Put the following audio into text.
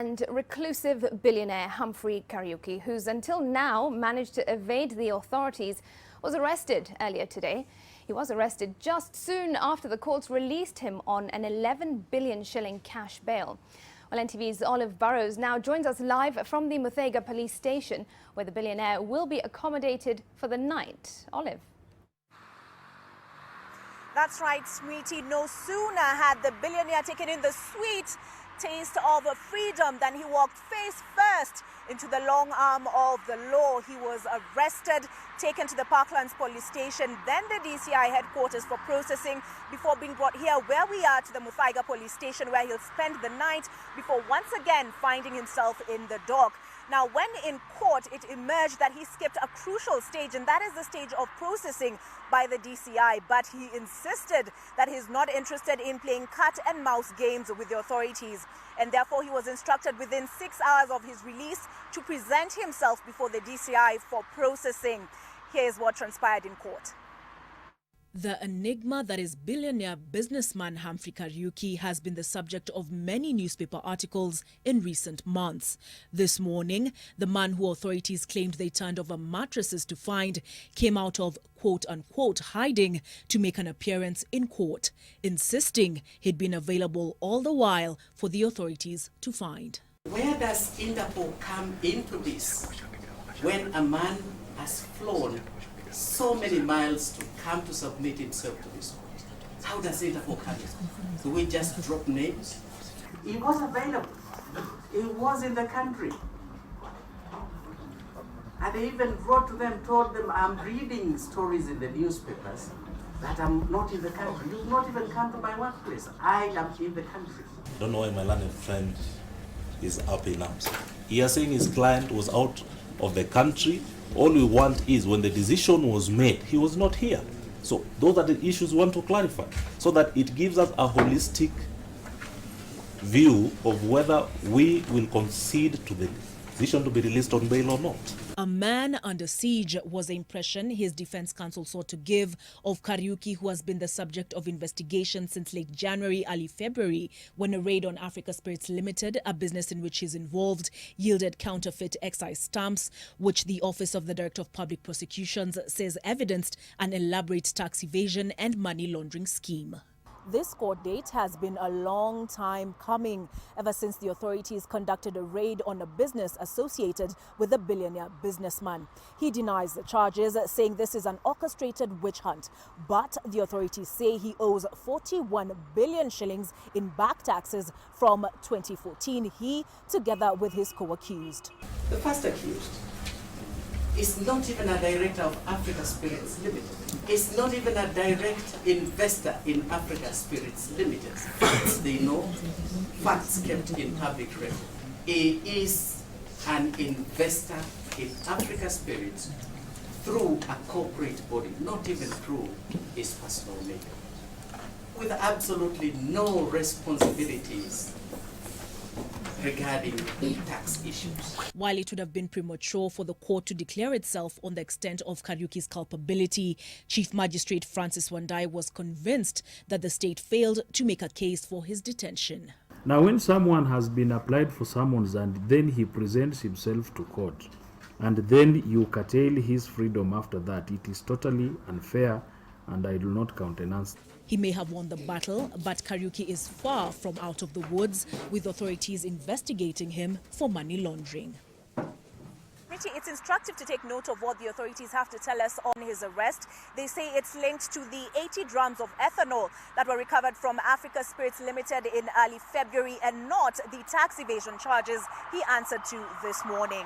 And reclusive billionaire Humphrey Kariuki, who's until now managed to evade the authorities, was arrested earlier today. He was arrested just soon after the courts released him on an 11 billion shilling cash bail. Well, NTV's Olive Burrows now joins us live from the Muthaiga police station, where the billionaire will be accommodated for the night. Olive. That's right, Sweetie. No sooner had the billionaire taken in the sweet taste of freedom than he walked face first into the long arm of the law. He was arrested, taken to the Parklands police station, then the DCI headquarters for processing before being brought here where we are to the Muthaiga police station, where he'll spend the night before once again finding himself in the dock. Now, when in court, it emerged that he skipped a crucial stage, and that is the stage of processing by the DCI. But he insisted that he's not interested in playing cat and mouse games with the authorities. And therefore, he was instructed within 6 hours of his release to present himself before the DCI for processing. Here's what transpired in court. The enigma that is billionaire businessman Humphrey Kariuki has been the subject of many newspaper articles in recent months. This morning, the man who authorities claimed they turned over mattresses to find came out of quote-unquote hiding to make an appearance in court, insisting he'd been available all the while for the authorities to find. Where does Interpol come into this when a man has flown so many miles to come to submit himself to this court? How does Interpol come in? Do we just drop names? He was available. He was in the country. And they even wrote to them, told them, I'm reading stories in the newspapers that I'm not in the country. You've not even come to my workplace. I am in the country. I don't know why my learned friend is up in arms. He is saying his client was out of the country. All we want is when the decision was made, he was not here. So those are the issues we want to clarify, so that it gives us a holistic view of whether we will concede to the decision to be released on bail or not. A man under siege was the impression his defense counsel sought to give of Kariuki, who has been the subject of investigation since late January, early February, when a raid on Africa Spirits Limited, a business in which he's involved, yielded counterfeit excise stamps, which the Office of the Director of Public Prosecutions says evidenced an elaborate tax evasion and money laundering scheme. This court date has been a long time coming, ever since the authorities conducted a raid on a business associated with the billionaire businessman. He denies the charges, saying this is an orchestrated witch hunt. But the authorities say he owes 41 billion shillings in back taxes from 2014, he together with his co-accused. The first accused is not even a director of Africa Spirits Limited. It's not even a direct investor in Africa Spirits Limited. Facts they know, facts kept in public record. He is an investor in Africa Spirits through a corporate body, not even through his personal name, with absolutely no responsibilities regarding tax issues. While it would have been premature for the court to declare itself on the extent of Kariuki's culpability, Chief Magistrate Francis Wandai was convinced that the state failed to make a case for his detention. Now, when someone has been applied for summons and then he presents himself to court, and then you curtail his freedom after that, it is totally unfair, and I do not countenance. He may have won the battle, but Kariuki is far from out of the woods, with authorities investigating him for money laundering. It's instructive to take note of what the authorities have to tell us on his arrest. They say it's linked to the 80 drums of ethanol that were recovered from Africa Spirits Limited in early February, and not the tax evasion charges he answered to this morning.